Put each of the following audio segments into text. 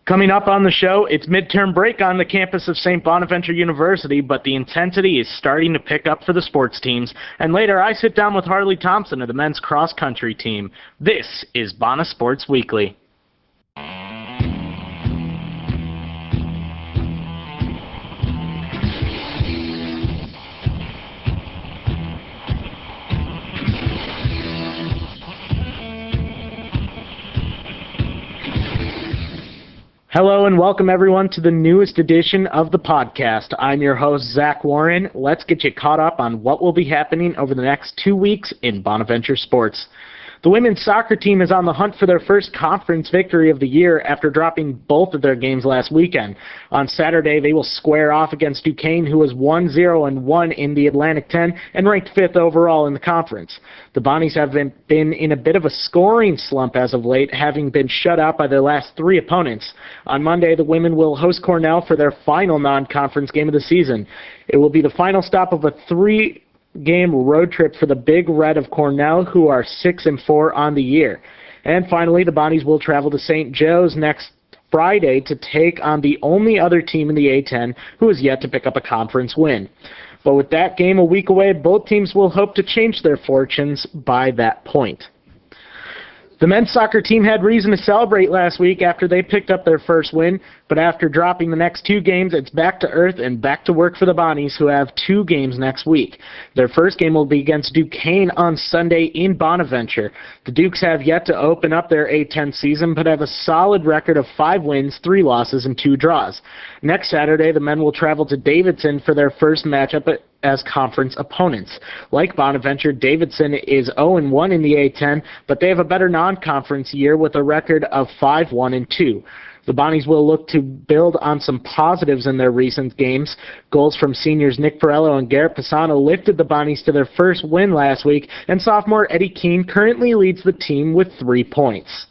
Coming up on the show, it's midterm break on the campus of St. Bonaventure University, but the intensity is starting to pick up for the sports teams. And later, I sit down with Harley Thompson of the men's cross-country team. This is Bona Sports Weekly. Hello and welcome everyone to the newest edition of the podcast. I'm your host, Zach Warren. Let's get you caught up on what will be happening over the next 2 weeks in Bonaventure sports. The women's soccer team is on the hunt for their first conference victory of the year after dropping both of their games last weekend. On Saturday, they will square off against Duquesne, who was 1-0-1 in the Atlantic 10 and ranked 5th overall in the conference. The Bonnies have been in a bit of a scoring slump as of late, having been shut out by their last 3 opponents. On Monday, the women will host Cornell for their final non-conference game of the season. It will be the final stop of a 3-game road trip for the Big Red of Cornell, who are 6-4 on the year. And finally, the Bonnies will travel to St. Joe's next Friday to take on the only other team in the A-10 who is yet to pick up a conference win. But with that game a week away, both teams will hope to change their fortunes by that point. The men's soccer team had reason to celebrate last week after they picked up their first win, but after dropping the next 2 games, it's back to earth and back to work for the Bonnies, who have 2 games next week. Their first game will be against Duquesne on Sunday in Bonaventure. The Dukes have yet to open up their A-10 season, but have a solid record of 5 wins, 3 losses, and 2 draws. Next Saturday, the men will travel to Davidson for their first matchup as conference opponents. Like Bonaventure, Davidson is 0-1 in the A-10, but they have a better non-conference year with a record of 5-1-2. The Bonnies will look to build on some positives in their recent games. Goals from seniors Nick Perello and Garrett Pisano lifted the Bonnies to their first win last week, and sophomore Eddie Keene currently leads the team with 3 points.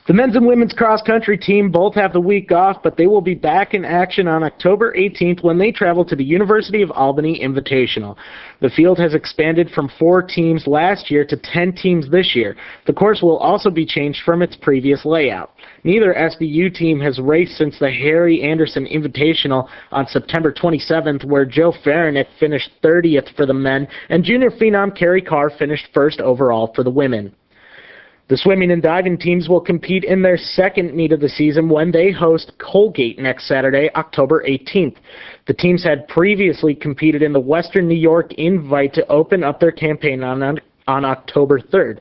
The men's and women's cross-country team both have the week off, but they will be back in action on October 18th when they travel to the University of Albany Invitational. The field has expanded from 4 teams last year to 10 teams this year. The course will also be changed from its previous layout. Neither SBU team has raced since the Harry Anderson Invitational on September 27th, where Joe Farinick finished 30th for the men, and junior phenom Carrie Carr finished 1st overall for the women. The swimming and diving teams will compete in their second meet of the season when they host Colgate next Saturday, October 18th. The teams had previously competed in the Western New York Invite to open up their campaign on October 3rd.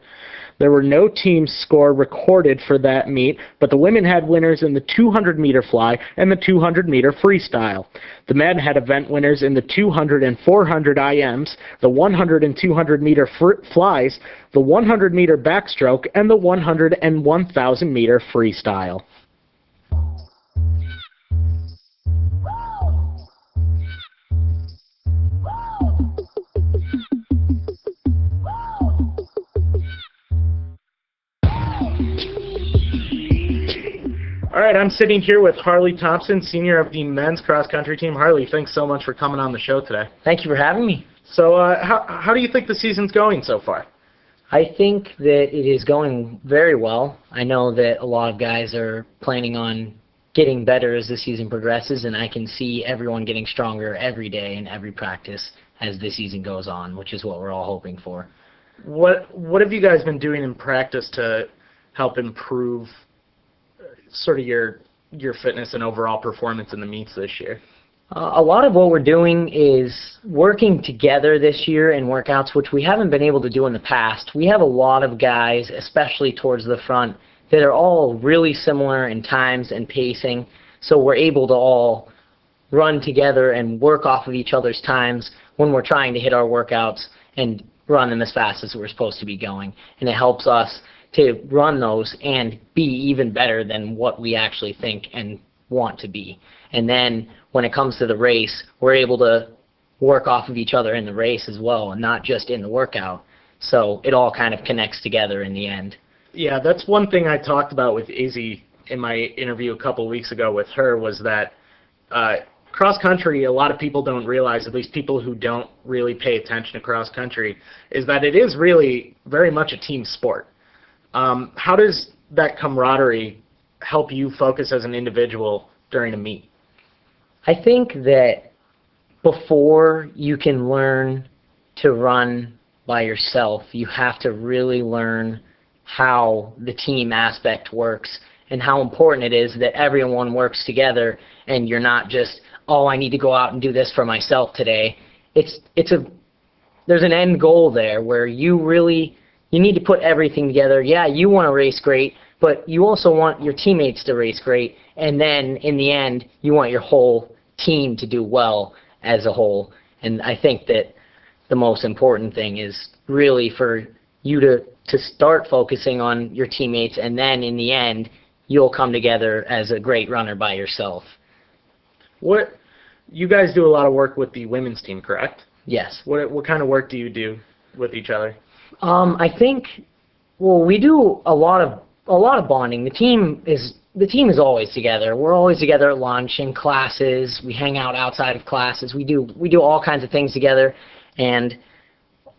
There were no team score recorded for that meet, but the women had winners in the 200-meter fly and the 200-meter freestyle. The men had event winners in the 200 and 400 IMs, the 100 and 200-meter flies, the 100-meter backstroke, and the 100 and 1,000-meter freestyle. All right, I'm sitting here with Harley Thompson, senior of the men's cross-country team. Harley, thanks so much for coming on the show today. Thank you for having me. So how do you think the season's going so far? I think that it is going very well. I know that a lot of guys are planning on getting better as the season progresses, and I can see everyone getting stronger every day and every practice as the season goes on, which is what we're all hoping for. What have you guys been doing in practice to help improve sort of your fitness and overall performance in the meets this year? A lot of what we're doing is working together this year in workouts, which we haven't been able to do in the past. We have a lot of guys, especially towards the front, that are all really similar in times and pacing, so we're able to all run together and work off of each other's times when we're trying to hit our workouts and run them as fast as we're supposed to be going. And it helps us to run those and be even better than what we actually think and want to be. And then when it comes to the race, we're able to work off of each other in the race as well, and not just in the workout. So it all kind of connects together in the end. Yeah, that's one thing I talked about with Izzy in my interview a couple weeks ago with her, was that cross-country, a lot of people don't realize, at least people who don't really pay attention to cross-country, is that it is really very much a team sport. How does that camaraderie help you focus as an individual during a meet? I think that before you can learn to run by yourself, you have to really learn how the team aspect works and how important it is that everyone works together and you're not just, oh, I need to go out and do this for myself today. There's an end goal there where you need to put everything together. Yeah, you want to race great, but you also want your teammates to race great, and then in the end, you want your whole team to do well as a whole. And I think that the most important thing is really for you to start focusing on your teammates, and then in the end, you'll come together as a great runner by yourself. You guys do a lot of work with the women's team, correct? Yes. What kind of work do you do with each other? I think, well, we do a lot of bonding. The team is always together. We're always together at lunch, in classes. We hang out outside of classes. We do all kinds of things together, and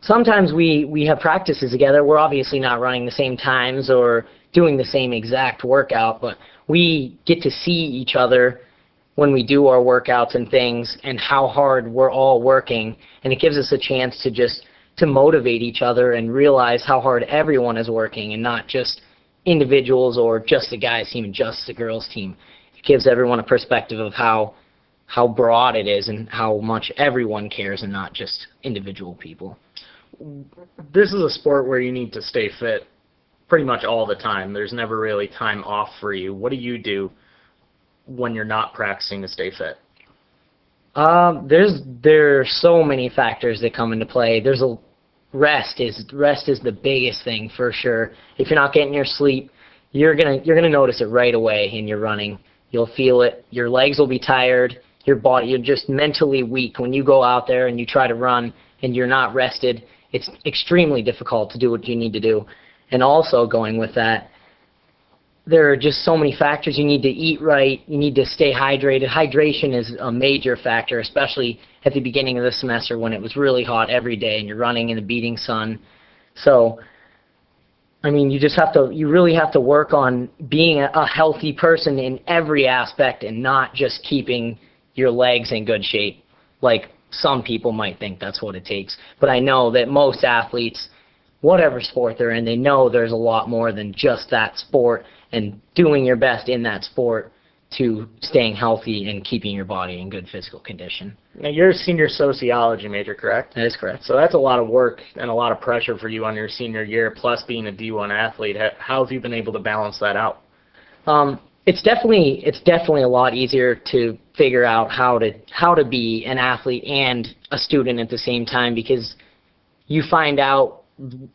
sometimes we have practices together. We're obviously not running the same times or doing the same exact workout, but we get to see each other when we do our workouts and things and how hard we're all working, and it gives us a chance to motivate each other and realize how hard everyone is working and not just individuals or just the guys team and just the girls team. It gives everyone a perspective of how broad it is and how much everyone cares and not just individual people. This is a sport where you need to stay fit pretty much all the time. There's never really time off for you. What do you do when you're not practicing to stay fit? There's so many factors that come into play. Rest is the biggest thing for sure. If you're not getting your sleep, you're gonna notice it right away in your running. You'll feel it. Your legs will be tired. Your body, you're just mentally weak when you go out there and you try to run and you're not rested. It's extremely difficult to do what you need to do. And also going with that, there are just so many factors. You need to eat right. You need to stay hydrated. Hydration is a major factor, especially at the beginning of the semester when it was really hot every day and you're running in the beating sun. So, I mean, you really have to work on being a healthy person in every aspect and not just keeping your legs in good shape. Like some people might think that's what it takes. But I know that most athletes, whatever sport they're in, they know there's a lot more than just that sport, and doing your best in that sport to staying healthy and keeping your body in good physical condition. Now, you're a senior sociology major, correct? That is correct. So that's a lot of work and a lot of pressure for you on your senior year, plus being a D1 athlete. How have you been able to balance that out? It's definitely a lot easier to figure out how to be an athlete and a student at the same time, because you find out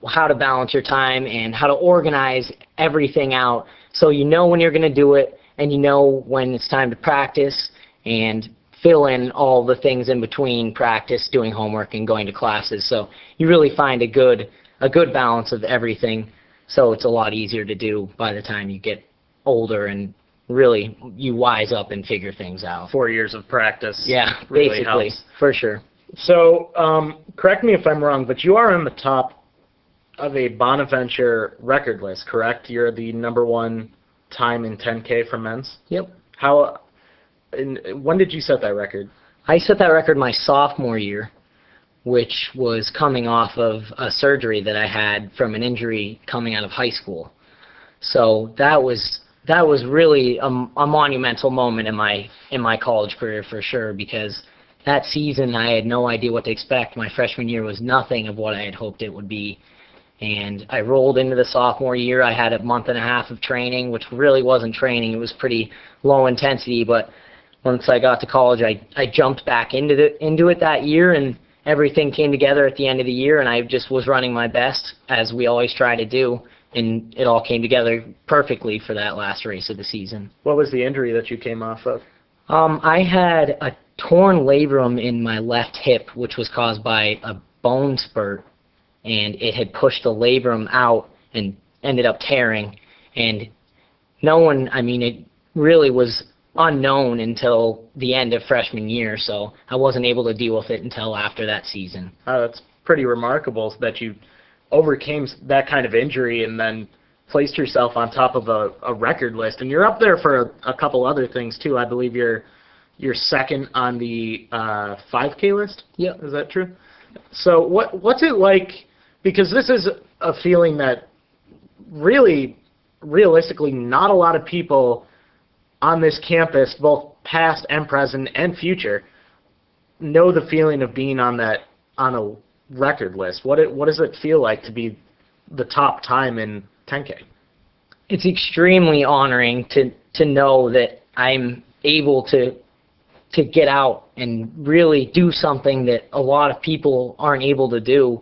how to balance your time and how to organize everything out so you know when you're going to do it and you know when it's time to practice and fill in all the things in between practice, doing homework, and going to classes. So you really find a good balance of everything, so it's a lot easier to do by the time you get older and really you wise up and figure things out. 4 years of practice. Yeah, really basically, helps. for sure. So, correct me if I'm wrong, but you are on the top of a Bonaventure record list, correct? You're the #1 time in 10K for men's? Yep. When did you set that record? I set that record my sophomore year, which was coming off of a surgery that I had from an injury coming out of high school. So that was really a monumental moment in my college career for sure, because that season I had no idea what to expect. My freshman year was nothing of what I had hoped it would be. And I rolled into the sophomore year. I had a month and a half of training, which really wasn't training. It was pretty low intensity. But once I got to college, I jumped back into it that year, and everything came together at the end of the year. And I just was running my best, as we always try to do. And it all came together perfectly for that last race of the season. What was the injury that you came off of? I had a torn labrum in my left hip, which was caused by a bone spurt. And it had pushed the labrum out and ended up tearing. And it really was unknown until the end of freshman year, so I wasn't able to deal with it until after that season. That's pretty remarkable that you overcame that kind of injury and then placed yourself on top of a record list, and you're up there for a couple other things too. I believe you're second on the 5K list. Yeah. Is that true? So what's it like? Because this is a feeling that really, realistically, not a lot of people on this campus, both past and present and future, know the feeling of being on a record list. What does it feel like to be the top time in 10K? It's extremely honoring to know that I'm able to get out and really do something that a lot of people aren't able to do.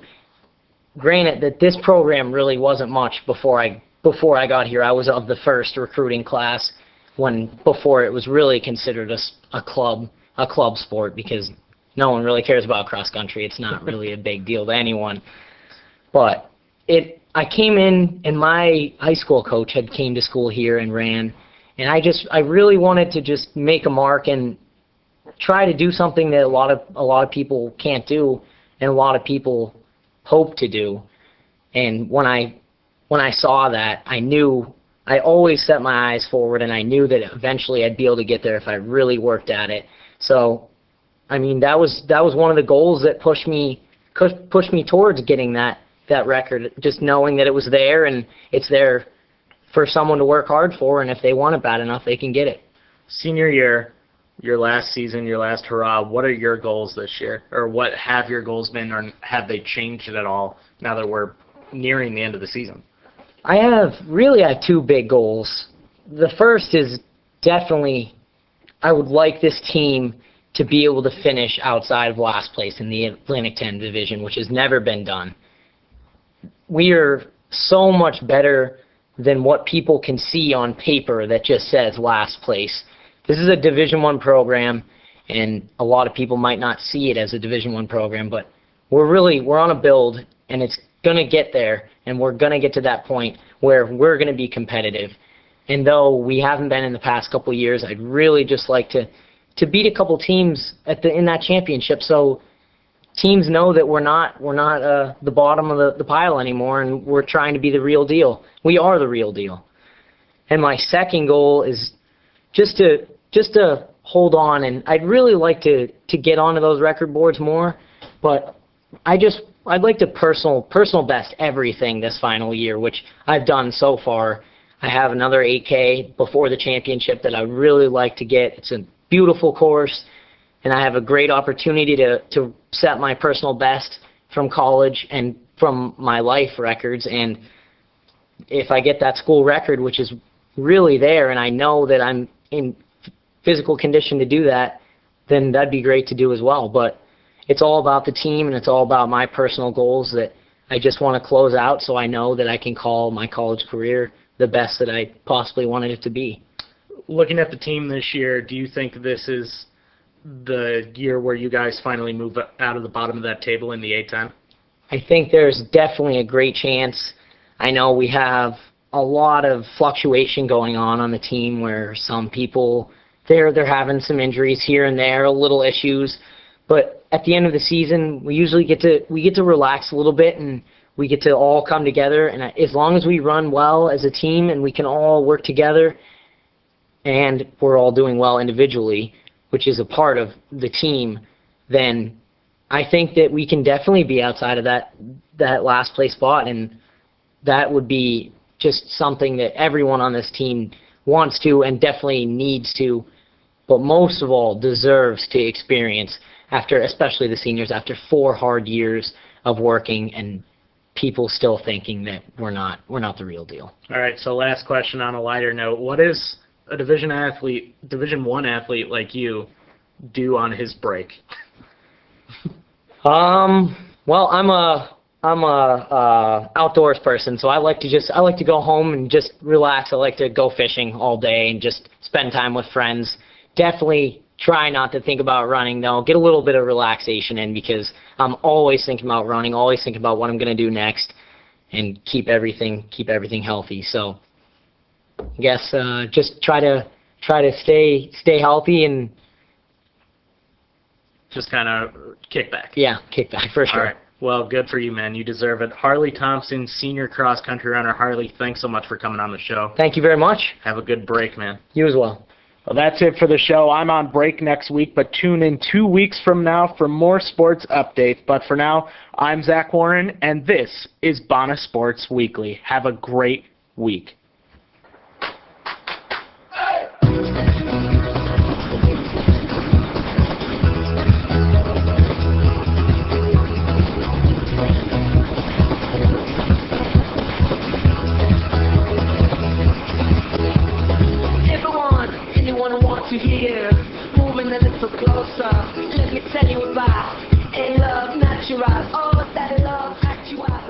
Granted that this program really wasn't much before I got here. I was of the first recruiting class before it was really considered a club sport, because no one really cares about cross country. It's not really a big deal to anyone. But I came in, and my high school coach had came to school here and ran, and I really wanted to just make a mark and try to do something that a lot of people can't do, and a lot of people hope to do. And when I saw that, I knew I always set my eyes forward, and I knew that eventually I'd be able to get there if I really worked at it. So, I mean, that was one of the goals that pushed me towards getting that record, just knowing that it was there, and it's there for someone to work hard for, and if they want it bad enough, they can get it. Senior year, your last season, your last hurrah, what are your goals this year? Or what have your goals been, or have they changed at all now that we're nearing the end of the season? I have two big goals. The first is definitely I would like this team to be able to finish outside of last place in the Atlantic 10 division, which has never been done. We are so much better than what people can see on paper that just says last place. This is a Division I program, and a lot of people might not see it as a Division I program, but we're on a build, and it's going to get there, and we're going to get to that point where we're going to be competitive. And though we haven't been in the past couple of years, I'd really just like to beat a couple teams in that championship, so teams know that we're not the bottom of the pile anymore, and we're trying to be the real deal. We are the real deal. And my second goal is just to hold on, and I'd really like to get onto those record boards more, but I'd like to personal best everything this final year, which I've done so far. I have another 8K before the championship that I'd really like to get. It's a beautiful course, and I have a great opportunity to set my personal best from college and from my life records. And if I get that school record, which is really there, and I know that I'm in physical condition to do that, then that'd be great to do as well. But it's all about the team, and it's all about my personal goals that I just want to close out, so I know that I can call my college career the best that I possibly wanted it to be. Looking at the team this year, do you think this is the year where you guys finally move out of the bottom of that table in the A-10? I think there's definitely a great chance. I know we have a lot of fluctuation going on the team, where some people, they're having some injuries here and there, little issues, but at the end of the season, we usually get to relax a little bit, and we get to all come together, and as long as we run well as a team and we can all work together, and we're all doing well individually, which is a part of the team, then I think that we can definitely be outside of that last place spot, and that would be just something that everyone on this team wants to and definitely needs to, but most of all deserves to experience after, especially the seniors, after 4 hard years of working and people still thinking that we're not the real deal. All right, so last question on a lighter note. What is a Division I athlete like you do on his break? Well, I'm a outdoors person, so I like to go home and just relax. I like to go fishing all day and just spend time with friends. Definitely try not to think about running, though. Get a little bit of relaxation in, because I'm always thinking about running, always thinking about what I'm going to do next, and keep everything healthy. So I guess just try to stay healthy and just kind of kick back. Yeah, kick back for sure. All right. Well, good for you, man. You deserve it. Harley Thompson, senior cross-country runner. Harley, thanks so much for coming on the show. Thank you very much. Have a good break, man. You as well. Well, that's it for the show. I'm on break next week, but tune in 2 weeks from now for more sports updates. But for now, I'm Zach Warren, and this is Bona Sports Weekly. Have a great week. To hear, moving a little closer. Let me tell you about a love natural. Oh, that love actual.